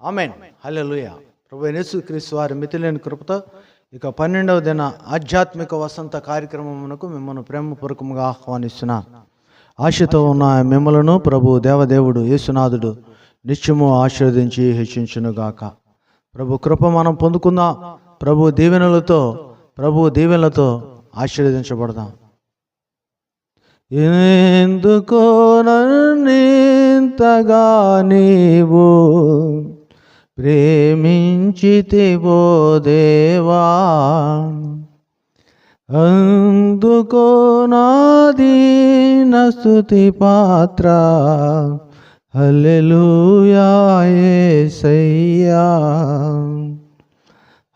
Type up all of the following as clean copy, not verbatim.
ఆమేన్. హల్లెలూయా. ప్రభువైన యేసుక్రీస్తు వారి మితిలేని కృపతో ఇక 12వ దిన ఆధ్యాత్మిక వసంత కార్యక్రమమునకు మిమ్మల్ని ప్రేమపూర్వకంగా ఆహ్వానిస్తున్నా. ఆశతో ఉన్న మిమ్మలను ప్రభు దేవదేవుడు యేసునాథుడు నిత్యము ఆశీర్వదించి హెచ్చించునుగాక. ప్రభు కృప మనం పొందుకుందాం. ప్రభు దీవెనలతో ఆశీర్వదించబడదాం. ఎందుకో నన్నింతగా నీవు ప్రేమించితివో దేవా, అందుకో నాదీన స్తుతి పాత్ర. హల్లెలూయా యేసయ్యా,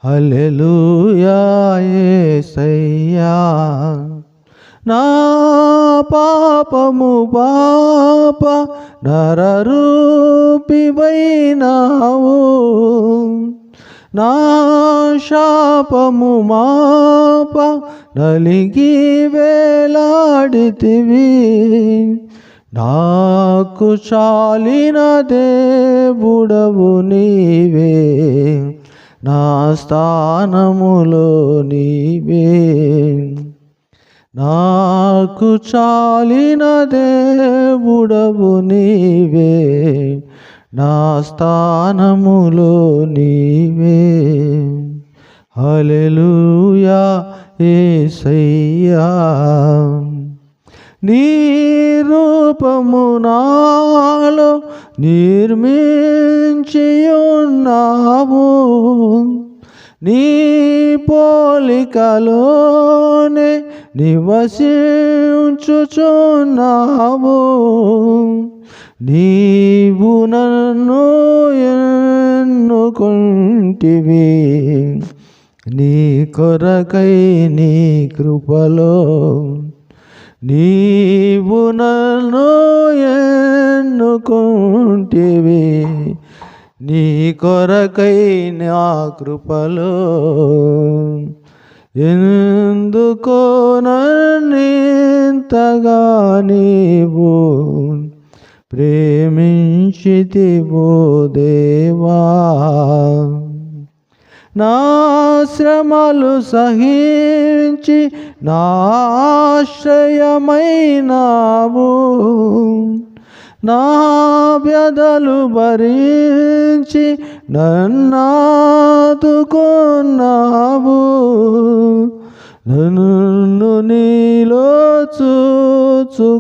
హల్లెలూయా యేసయ్యా. నా పాపము పాప నరరూపివైనావు, నా శాపము మాప నలిగి వేలాడితివి. నాకు చాలిన దేవుడవు నీవే, నా స్థానములో నీవే. నాకు చాలిన దేవుడవు నీవే, నా స్థానములో నీవే. హల్లెలూయా యేసయ్యా. నీ రూపము నాలో నిర్మించియున్నావు, నీ పోలికలోనే నివసించుచున్నావు. నీవు నన్ను ఎన్నుకుంటివి, నీ కొరకై నీ కృపలో. నీవు నన్ను ఎన్నుకుంటివి, నీ కొరకై నా కృపలో. ఎందుకో నన్నింతగా నీవు ప్రేమించితివో దేవా. నా శ్రమలు సహించి నా ఆశ్రయమైనావు, నా వ్యధలు భరించి నన్నాదుకున్నావు. నన్ను నీలో చూచుకున్నావు,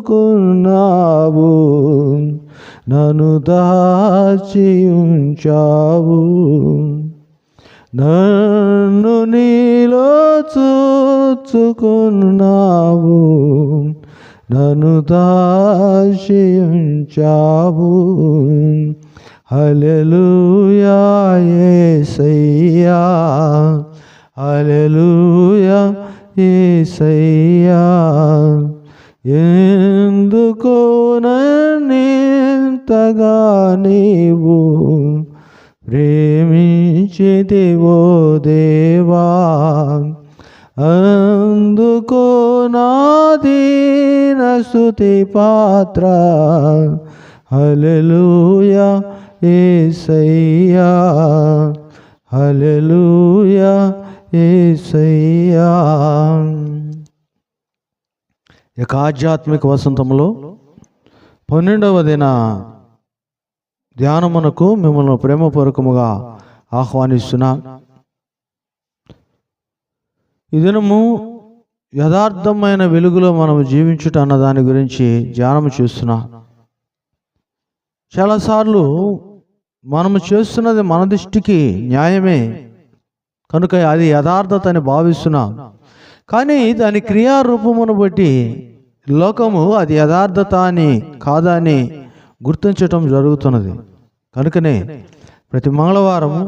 నన్ను దాచి ఉంచావు. నన్ను నీలో చూచుకున్నావు, నన్ను దాచి ఉంచావు. హల్లెలూయా యేసయ్యా, హల్లెలూయా యేసయ్యా. ఎందుకో నన్నింతగా నీవు ప్రేమించితివో దేవా, అందుకో నాదీన స్తుతి పాత్ర. హల్లెలూయా యేసయ్యా, హల్లెలూయా యేసయ్యా. ఇక ఆధ్యాత్మిక వసంతంలో 12వ దిన ధ్యానమునకు మిమ్మల్ని ప్రేమపూర్వకముగా ఆహ్వానిస్తున్నా. ఈ దినము యథార్థమైన వెలుగులో మనం జీవించుట అన్న దాని గురించి ధ్యానం చేస్తున్నాం. చాలాసార్లు మనము చేస్తున్నది మన దృష్టికి న్యాయమే కనుక అది యథార్థత అని భావిస్తున్నాం. కానీ దాని క్రియారూపమును బట్టి లోకము అది యథార్థత అని కాదని గుర్తించటం జరుగుతున్నది. కనుకనే ప్రతి మంగళవారము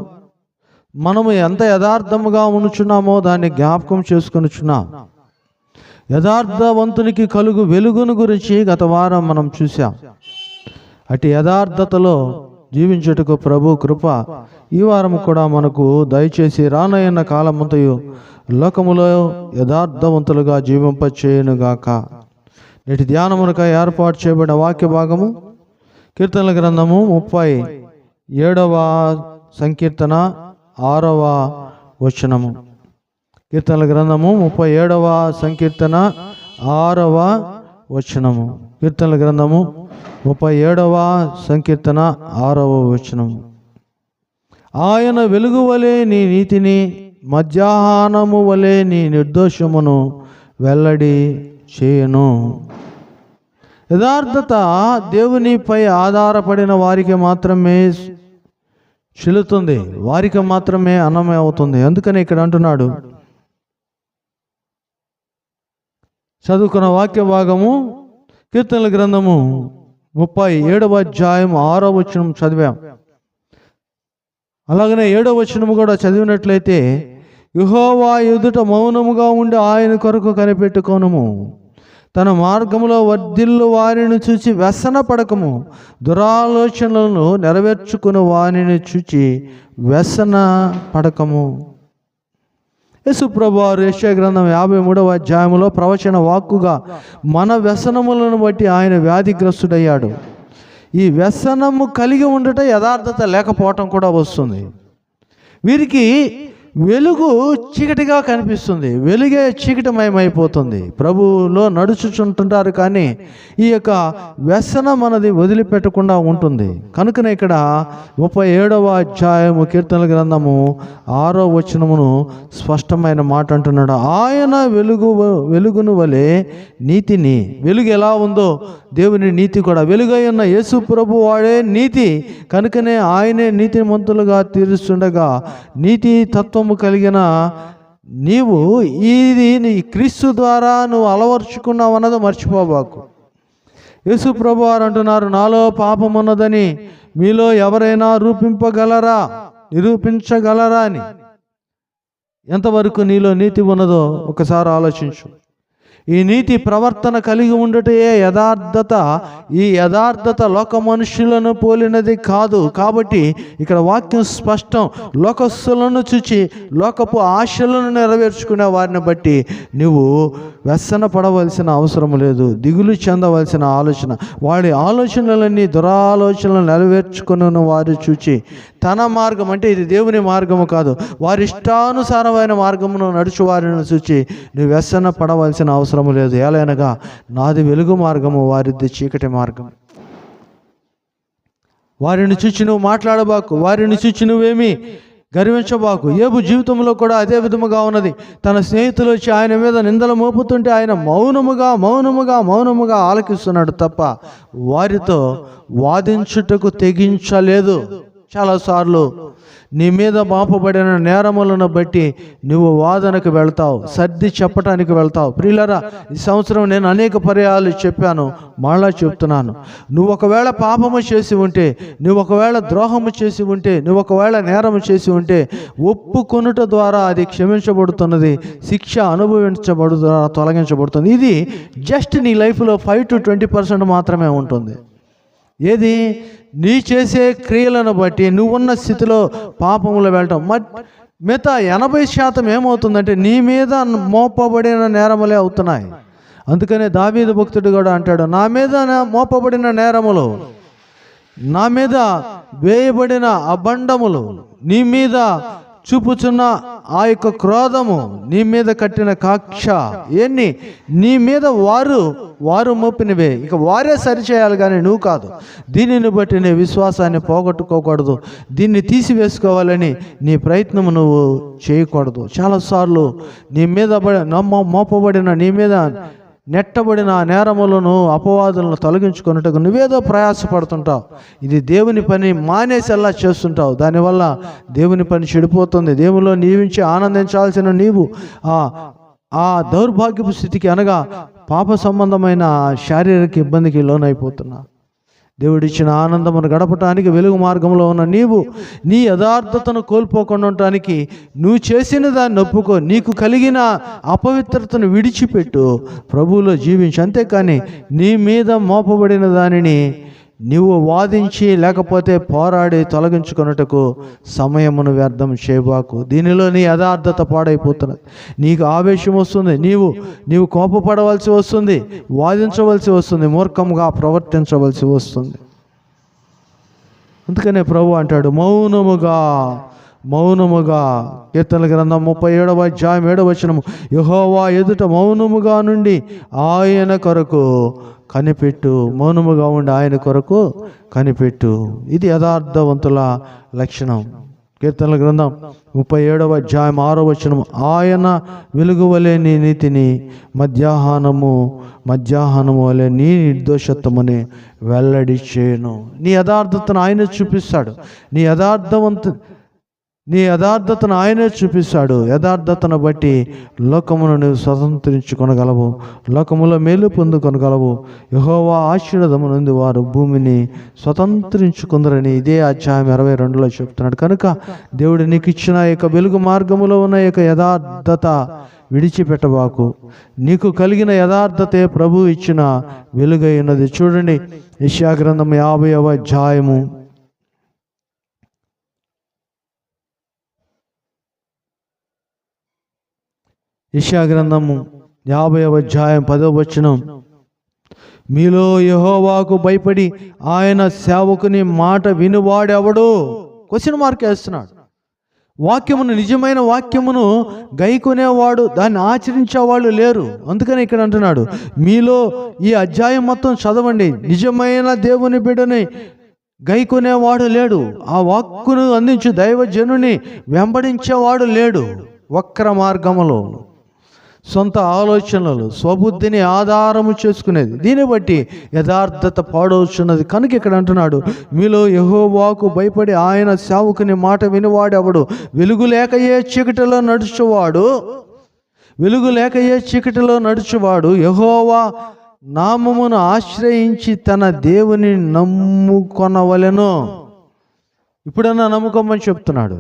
మనము ఎంత యథార్థముగా ఉంచున్నామో దాన్ని జ్ఞాపకం చేసుకొనుచున్నాం. యథార్థవంతునికి కలుగు వెలుగును గురించి గత వారం మనం చూసాం. అటు యథార్థతలో జీవించుటకు ప్రభు కృప ఈ వారం కూడా మనకు దయచేసి రానయ్యన్న కాలమంతయు లోకములో యథార్థవంతులుగా జీవింపచేయునుగాక. నేటి ధ్యానమునకై ఏర్పాటు చేయబడిన వాక్య భాగము కీర్తనల గ్రంథము 37వ సంకీర్తన 6వ వచనము. కీర్తనల గ్రంథము 37వ సంకీర్తన 6వ వచనము. కీర్తనల గ్రంథము 37వ సంకీర్తన 6వ వచనము. ఆయన వెలుగు వలె నీ నీతిని, మధ్యాహ్నము వలె నీ నిర్దోషమును వెల్లడి చేయను. యథార్థత దేవునిపై ఆధారపడిన వారికి మాత్రమే చెల్లుతుంది, వారికి మాత్రమే అన్నమే అవుతుంది. అందుకని ఇక్కడ అంటున్నాడు, చదువుకున్న వాక్య భాగము కీర్తనల గ్రంథము 37వ అధ్యాయం 6వ వచనం చదివాం. అలాగనే 7వ వచనము కూడా చదివినట్లయితే, యెహోవా ఎదుట మౌనముగా ఉండి ఆయన కొరకు కనిపెట్టుకొనుము, తన మార్గములో వర్ధిల్లు వారిని చూచి వ్యసన పడకము, దురాలోచనలను నెరవేర్చుకుని వారిని చూచి వ్యసన పడకము. యేసుప్రభు వారు యెషయా గ్రంథం 53వ అధ్యాయంలో ప్రవచన వాక్కుగా మన వ్యసనములను బట్టి ఆయన వ్యాధిగ్రస్తుడయ్యాడు. ఈ వ్యసనము కలిగి ఉండట యథార్థత లేకపోవటం కూడా వస్తుంది. వీరికి వెలుగు చీకటిగా కనిపిస్తుంది, వెలుగే చీకటిమయమైపోతుంది. ప్రభువులో నడుచుచుంటుంటారు కానీ ఈ యొక్క వ్యసనం అన్నది వదిలిపెట్టకుండా ఉంటుంది. కనుకనే ఇక్కడ 37వ అధ్యాయము కీర్తనల గ్రంథము 6వ వచనమును స్పష్టమైన మాట అంటున్నాడు. ఆయన వెలుగును వలె నీతిని, వెలుగు ఎలా ఉందో దేవుని నీతి కూడా, వెలుగై ఉన్న యేసు ప్రభు వాడే నీతి. కనుకనే ఆయనే నీతిమంతులుగా తీరుస్తుండగా నీతి తత్వము కలిగిన నీవు ఇది నీ క్రీస్తు ద్వారా నువ్వు అలవర్చుకున్నావు అన్నది మర్చిపోబాకు. యేసు ప్రభు వారు అంటున్నారు, నాలో పాపం ఉన్నదని మీలో ఎవరైనా నిరూపించగలరా అని. ఎంతవరకు నీలో నీతి ఉన్నదో ఒకసారి ఆలోచించు. ఈ నీతి ప్రవర్తన కలిగి ఉండటే యథార్థత. ఈ యథార్థత లోక మనుషులను పోలినది కాదు. కాబట్టి ఇక్కడ వాక్యం స్పష్టం. లోకస్తులను చూచి లోకపు ఆశలను నెరవేర్చుకునే వారిని బట్టి నువ్వు వ్యసన పడవలసిన అవసరం లేదు, దిగులు చెందవలసిన ఆలోచన. వాడి ఆలోచనలన్నీ దురాలోచనలు నెరవేర్చుకున్న వారు చూచి తన మార్గం, అంటే ఇది దేవుని మార్గము కాదు, వారి ఇష్టానుసారమైన మార్గమును నడుచు వారిని చూచి నువ్వు వ్యసన పడవలసిన అవసరము లేదు. ఏలైనగా నాది వెలుగు మార్గము, వారిది చీకటి మార్గం. వారిని చూచి నువ్వు మాట్లాడబాకు, వారిని చూచి నువ్వేమి గర్వించబాకు. యోబు జీవితంలో కూడా అదే విధముగా ఉన్నది. తన స్నేహితులు వచ్చి ఆయన మీద నిందలు మోపుతుంటే ఆయన మౌనముగా ఆలకిస్తున్నాడు తప్ప వారితో వాదించుటకు తెగించలేదు. చాలాసార్లు నీ మీద మోపబడిన నేరములను బట్టి నువ్వు వాదనకు వెళ్తావు, సర్ది చెప్పటానికి వెళ్తావు. ప్రియులారా, ఈ సంవత్సరం నేను అనేక పర్యాలు చెప్పాను, మళ్ళా చెప్తున్నాను. నువ్వు ఒకవేళ పాపము చేసి ఉంటే, నువ్వు ఒకవేళ ద్రోహము చేసి ఉంటే, నువ్వు ఒకవేళ నేరము చేసి ఉంటే ఒప్పుకొనుట ద్వారా అది క్షమించబడుతున్నది, శిక్ష తొలగించబడుతుంది. ఇది జస్ట్ నీ లైఫ్లో 5 to 20% మాత్రమే ఉంటుంది. ఏది? నీ చేసే క్రియలను బట్టి నువ్వున్న స్థితిలో పాపములో వెళ్ళటం. మిగతా 80% ఏమవుతుందంటే నీ మీద మోపబడిన నేరములే అవుతున్నాయి. అందుకనే దావీదు భక్తుడు కూడా అంటాడు, నా మీద మోపబడిన నేరములు, నా మీద వేయబడిన అబండములు, నీ మీద చూపుచున్న ఆ యొక్క క్రోధము, నీ మీద కట్టిన కక్ష, ఎన్ని నీ మీద వారు మోపినవే. ఇక వారే సరిచేయాలి కానీ నువ్వు కాదు. దీనిని బట్టి నీ విశ్వాసాన్ని పోగొట్టుకోకూడదు, దీన్ని తీసివేసుకోవాలని నీ ప్రయత్నము నువ్వు చేయకూడదు. చాలాసార్లు నీ మీద మోపబడిన, నీ మీద నెట్టబడిన నేరములను అపవాదులను తొలగించుకున్నట్టుగా నువ్వేదో ప్రయాసపడుతుంటావు. ఇది దేవుని పని మానేసేలా చేస్తుంటావు. దానివల్ల దేవుని పని చెడిపోతుంది. దేవునిలో నీవించి ఆనందించాల్సిన నీవు ఆ దౌర్భాగ్యపు స్థితికి, అనగా పాప సంబంధమైన శారీరక ఇబ్బందికి లోనైపోతున్నా. దేవుడిచ్చిన ఆనందమును గడపటానికి వెలుగు మార్గంలో ఉన్న నీవు నీ యథార్థతను కోల్పోకుండా ఉండటానికి నువ్వు చేసిన దాన్ని ఒప్పుకో, నీకు కలిగిన అపవిత్రతను విడిచిపెట్టు, ప్రభువులో జీవించు. అంతేకాని నీ మీద మోపబడిన దానిని నీవు వాదించి లేకపోతే పోరాడి తొలగించుకున్నట్టుకు సమయమును వ్యర్థం చేయబాకు. దీనిలో నీ యథార్థత పాడైపోతున్నది. నీకు ఆవేశం వస్తుంది, నీవు కోపపడవలసి వస్తుంది, వాదించవలసి వస్తుంది, మూర్ఖంగా ప్రవర్తించవలసి వస్తుంది. అందుకనే ప్రభు అంటాడు మౌనముగా కీర్తనల గ్రంథం 37వ అధ్యాయం 7వ వచనము, యెహోవా ఎదుట మౌనముగా నుండి ఆయన కొరకు కనిపెట్టు. మౌనముగా ఉండి ఆయన కొరకు కనిపెట్టు. ఇది యథార్థవంతుల లక్షణం. కీర్తనల గ్రంథం 37వ అధ్యాయం 6వ వచనము, ఆయన వెలుగు వలె నీ నీతిని మధ్యాహ్నము వలె నీ నిర్దోషత్వముని వెల్లడి చేయను. నీ యథార్థతను ఆయన చూపిస్తాడు. నీ యథార్థతను ఆయనే చూపిస్తాడు. యథార్థతను బట్టి లోకమును నువ్వు స్వతంత్రించుకొనగలవు, లోకములో మేలు పొందుకొనగలవు. యెహోవా ఆశీర్వాదము నుండి వారు భూమిని స్వతంత్రించుకుందరని ఇదే అధ్యాయం 22లో చెప్తున్నాడు. కనుక దేవుడు నీకు ఇచ్చిన యొక్క వెలుగు మార్గములో ఉన్న యొక్క యథార్థత విడిచిపెట్టబాకు. నీకు కలిగిన యథార్థతే ప్రభు ఇచ్చిన వెలుగై ఉన్నది. చూడండి, యెషయా గ్రంథం 50వ అధ్యాయము 50వ అధ్యాయం 10వ వచనం, మీలో యెహోవాకు భయపడి ఆయన సేవకుని మాట వినువాడెవడు? క్వశ్చన్ మార్క్ వేస్తున్నాడు. వాక్యమును, నిజమైన వాక్యమును గైకొనేవాడు, దాన్ని ఆచరించేవాళ్ళు లేరు. అందుకని ఇక్కడ అంటున్నాడు, మీలో ఈ అధ్యాయం మొత్తం చదవండి, నిజమైన దేవుని బిడ్డని గైకొనేవాడు లేడు. ఆ వాక్కును అందించు దైవజనుని వెంబడించేవాడు లేడు. వక్ర మార్గములో సొంత ఆలోచనలు, స్వబుద్ధిని ఆధారము చేసుకునేది, దీన్ని బట్టి యథార్థత పాడవుతున్నది. కనుక ఇక్కడ అంటున్నాడు, మీలో యెహోవాకు భయపడి ఆయన సేవకుని మాట వినివాడెవడు? వెలుగు లేకయే చీకటిలో నడుచువాడు యెహోవా నామమును ఆశ్రయించి తన దేవుని నమ్ముకొనవలెను. ఇప్పుడన్నా నమ్ముకోమని చెప్తున్నాడు.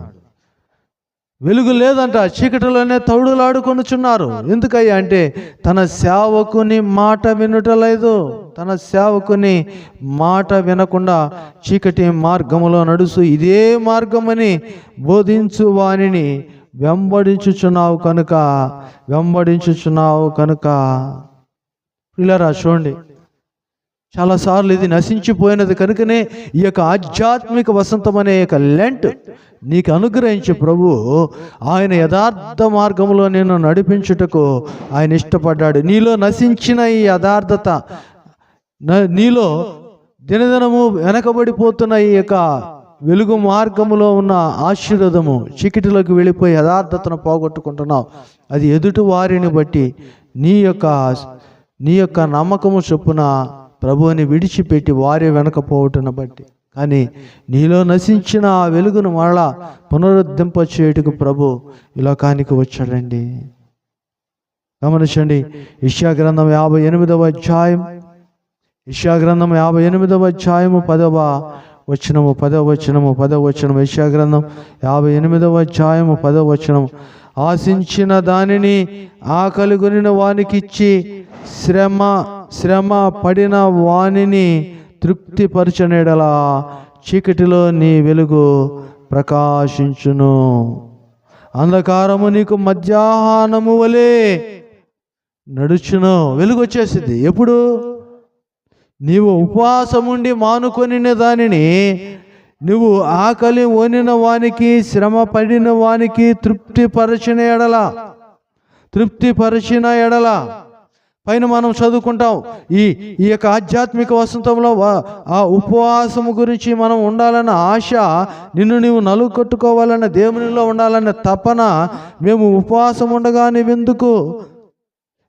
వెలుగు లేదంట, చీకటిలోనే తౌడులాడుకొనుచున్నారు. ఎందుకయ్యా అంటే తన సేవకుని మాట వినుటలేదు. తన సేవకుని మాట వినకుండా చీకటి మార్గములో నడుసు ఇదే మార్గమని బోధించు వానిని వెంబడించుచున్నావు కనుక పిల్లరా చూడండి, చాలాసార్లు ఇది నశించిపోయినది. కనుకనే ఈ యొక్క ఆధ్యాత్మిక వసంతం అనే యొక్క లెంట్ నీకు అనుగ్రహించే ప్రభు ఆయన యథార్థ మార్గంలో నేను నడిపించుటకు ఆయన ఇష్టపడ్డాడు. నీలో నశించిన ఈ యథార్థత, నీలో దినదినము వెనకబడిపోతున్న ఈ యొక్క వెలుగు మార్గములో ఉన్న ఆశీర్వాదము చీకటిలోకి వెళ్ళిపోయి యథార్థతను పోగొట్టుకుంటున్నావు. అది ఎదుటి వారిని బట్టి నీ యొక్క నమ్మకము చొప్పున ప్రభువుని విడిచిపెట్టి వారి వెనకపోవటను బట్టి. కానీ నీలో నశించిన ఆ వెలుగును మరలా పునరుద్ధరింప చేయుటకు ప్రభు ఈ లోకానికి వచ్చాడండి. గమనించండి, యెషయా గ్రంథం 58వ అధ్యాయం 58వ అధ్యాయము 10వ వచనము యెషయా గ్రంథం 58వ అధ్యాయము 10వ వచనము, ఆశించిన దానిని ఆకలిగొనిన వానికిచ్చి శ్రమ పడిన వానిని తృప్తిపరచనేడలా చీకటిలో నీ వెలుగు ప్రకాశించును. అంధకారము నీకు మధ్యాహ్నము వలె నడుచును. వెలుగు వచ్చేసింది ఎప్పుడు? నీవు ఉపవాసముండి మానుకొని దానిని నువ్వు ఆకలి వనిన వానికి, శ్రమ పడిన వానికి తృప్తిపరచిన ఎడల పైన మనం చదువుకుంటాం. ఈ యొక్క ఆధ్యాత్మిక వసంతంలో ఆ ఉపవాసము గురించి మనం ఉండాలన్న ఆశ, నిన్ను నీవు నలుగొట్టుకోవాలన్న, దేవునిలో ఉండాలన్న తపన, మేము ఉపవాసం ఉండగా నీవెందుకు,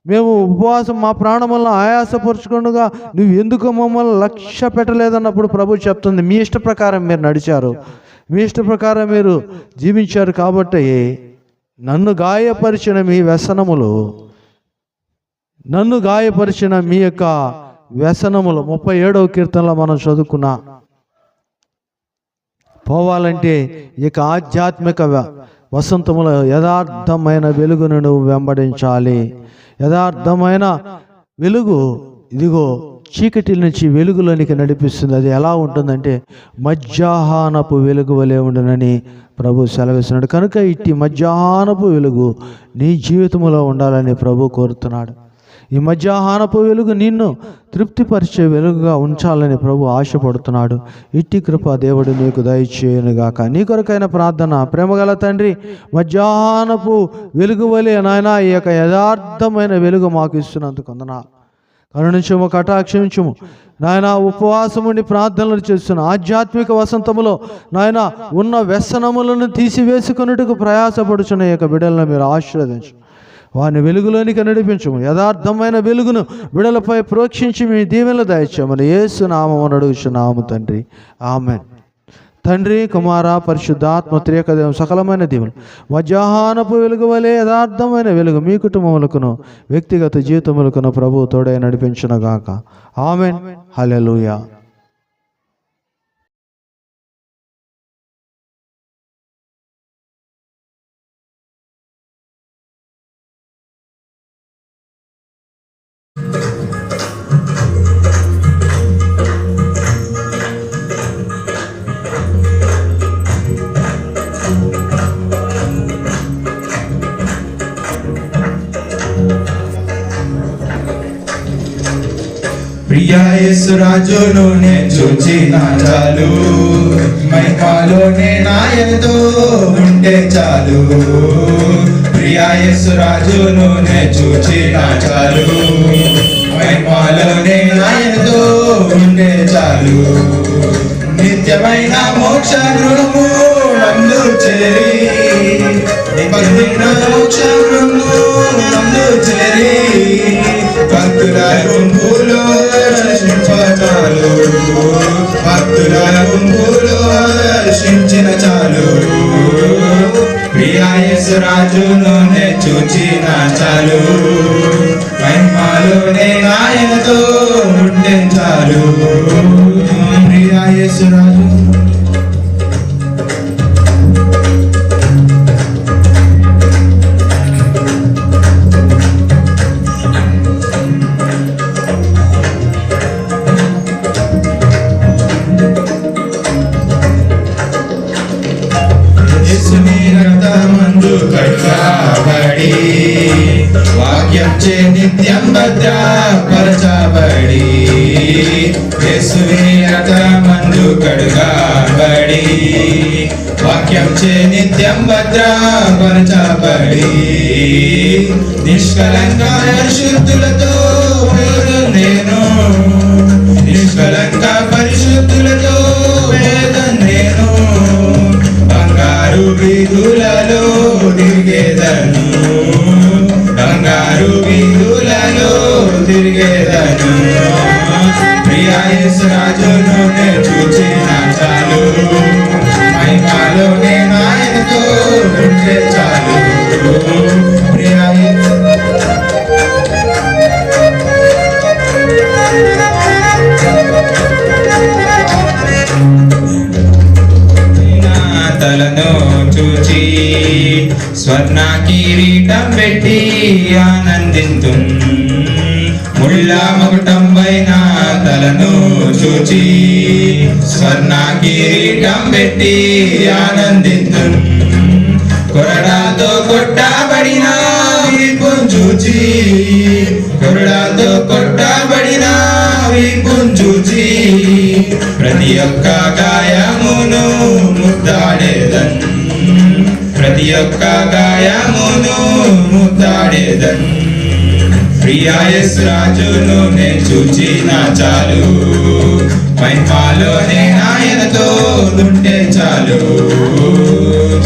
మేము ఉపవాసం మా ప్రాణములను ఆయాసపరుచుకుండగా నువ్వు ఎందుకు మమ్మల్ని లక్ష్య పెట్టలేదన్నప్పుడు ప్రభు చెప్తుంది, మీ ఇష్ట ప్రకారం మీరు నడిచారు, మీ ఇష్ట ప్రకారం మీరు జీవించారు కాబట్టి నన్ను గాయపరిచిన మీ వ్యసనములు, నన్ను గాయపరిచిన మీ యొక్క వ్యసనములు 37వ కీర్తనలో మనం చదువుకున్నా. పోవాలంటే ఇక ఆధ్యాత్మిక వసంతములో యథార్థమైన వెలుగును నువ్వు వెంబడించాలి. యథార్థమైన వెలుగు ఇదిగో చీకటి నుంచి వెలుగులోనికి నడిపిస్తుంది. అది ఎలా ఉంటుందంటే మధ్యాహ్నపు వెలుగు వలె ఉండునని ప్రభు సెలవిస్తున్నాడు. కనుక ఇట్టి మధ్యాహ్నపు వెలుగు నీ జీవితంలో ఉండాలని ప్రభు కోరుతున్నాడు. ఈ మధ్యాహ్నపు వెలుగు నిన్ను తృప్తిపరిచే వెలుగుగా ఉంచాలని ప్రభు ఆశపడుతున్నాడు. ఇట్టి కృప దేవుడు నీకు దయచేయనుగాక. నీ కొరకైన ప్రార్థన. ప్రేమగల తండ్రి, మధ్యాహ్నపు వెలుగు వలె నాయన ఈ యొక్క యథార్థమైన వెలుగు మాకు ఇస్తున్నందుకు వందనాలు. కరుణించుము, కటాక్షించుము నాయన. ఉపవాసముండి ప్రార్థనలు చేస్తున్న ఆధ్యాత్మిక వసంతములో నాయన ఉన్న వ్యసనములను తీసివేసుకున్నట్టుకు ప్రయాసపడుచున్న ఈ యొక్క బిడ్డలను మీరు ఆశీర్వదించు, వారిని వెలుగులోనికి నడిపించము. యథార్థమైన వెలుగును బిడలపై ప్రోక్షించి మీ దీవెనలు దయచేయమని యేసు నామమున అడుగుచున్నాము తండ్రి, ఆమేన్. తండ్రి, కుమార, పరిశుద్ధాత్మ త్రియక దేవుని సకలమైన దీవెనలు మధ్యాహ్నపు వెలుగు వలె యథార్థమైన వెలుగు మీ కుటుంబములకును వ్యక్తిగత జీవితములకును ప్రభువు తోడై నడిపించునుగాక. ఆమేన్. హల్లెలూయా. ప్రియ యేసు రాజును నే చూచిన చాలు, మహిమలోనే నాయనతో ఉంటే చాలు. ప్రియ యేసు రాజును నే చూచిన చాలు, మహిమలోనే నాయనతో ఉంటే చాలు. నిత్యమైన మోక్ష రుణము నందు చేరి, నిత్యమైన మోక్ష రుణము నందు చేరి, భక్తుల గుంపులో దర్శించాలు, భక్తుల గుంపులో దర్శించిన చాలు. ప్రియ యేసు రాజును నే చూచిన చాలు, మహిమలోనే ఆయనతో ఉంటే చాలు. ప్రియ యేసు రాజు కడగబడి, వాక్యం చే నిత్యం భద్రపరచబడి, యేసుని రక్తమందు కడగబడి, వాక్యం చే నిత్యం భద్రపరచబడి, నిష్కలంక పరిశుద్ధులతో నేను, నిష్కలంక పరిశుద్ధులతో నేను, బంగారు వీధులలో తిరిగేదను, బంగారు వీధులలో తిరిగేదను. ప్రియ యేసు రాజును నే చూచిన చాలు, మహిమలోనే ఆయనతో ఉంటే చాలు. ప్రియ తలను చూచి స్వర్ణ కిరీటం పెట్టి ఆనందింతు, ముళ్ళ మకుటం పైన తలను చూచి స్వర్ణ కిరీటం పెట్టి ఆనందింతు, కొరడాతో కొట్టబడిన వీపును చూచి, కొరడాతో కొట్టబడిన వీపును చూచి, ప్రతి ఒక్క గాయమును ముద్దాడేదన్, ప్రతి ఒక్క గాయమును ముద్దాడేదన్. ప్రియ యేసు రాజును నే చూచిన చాలు, మహిమలోనే ఆయనతో ఉంటే చాలు.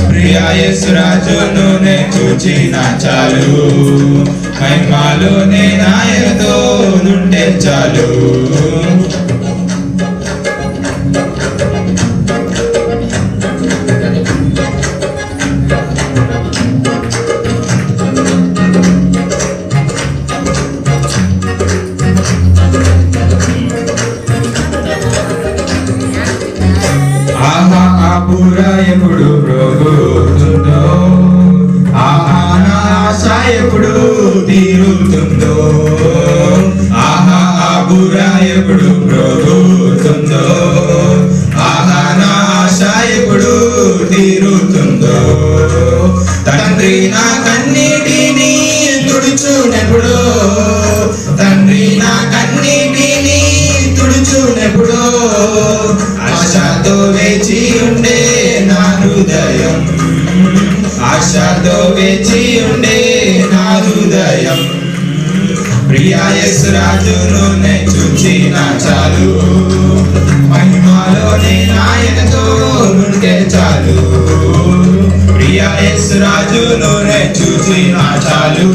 ప్రియ యేసు రాజును నే చూచిన చాలు, మహిమలోనే ఆయనతో ఉంటే చాలు. ఆహా ఆ బుర ఎప్పుడు ప్రోగుతుందో, ఆహా నా ఆశ ఎప్పుడు తీరుతుందో, ఆహా ఆ బుర ఎప్పుడు ఆశతో వేచి ఉండే నా హృదయం ప్రియా యేసు రాజును నే చూచిన చాలు మహిమలోనే ఆయనతో ఉంటే చాలు ప్రియా యేసు రాజును నే చూచిన చాలు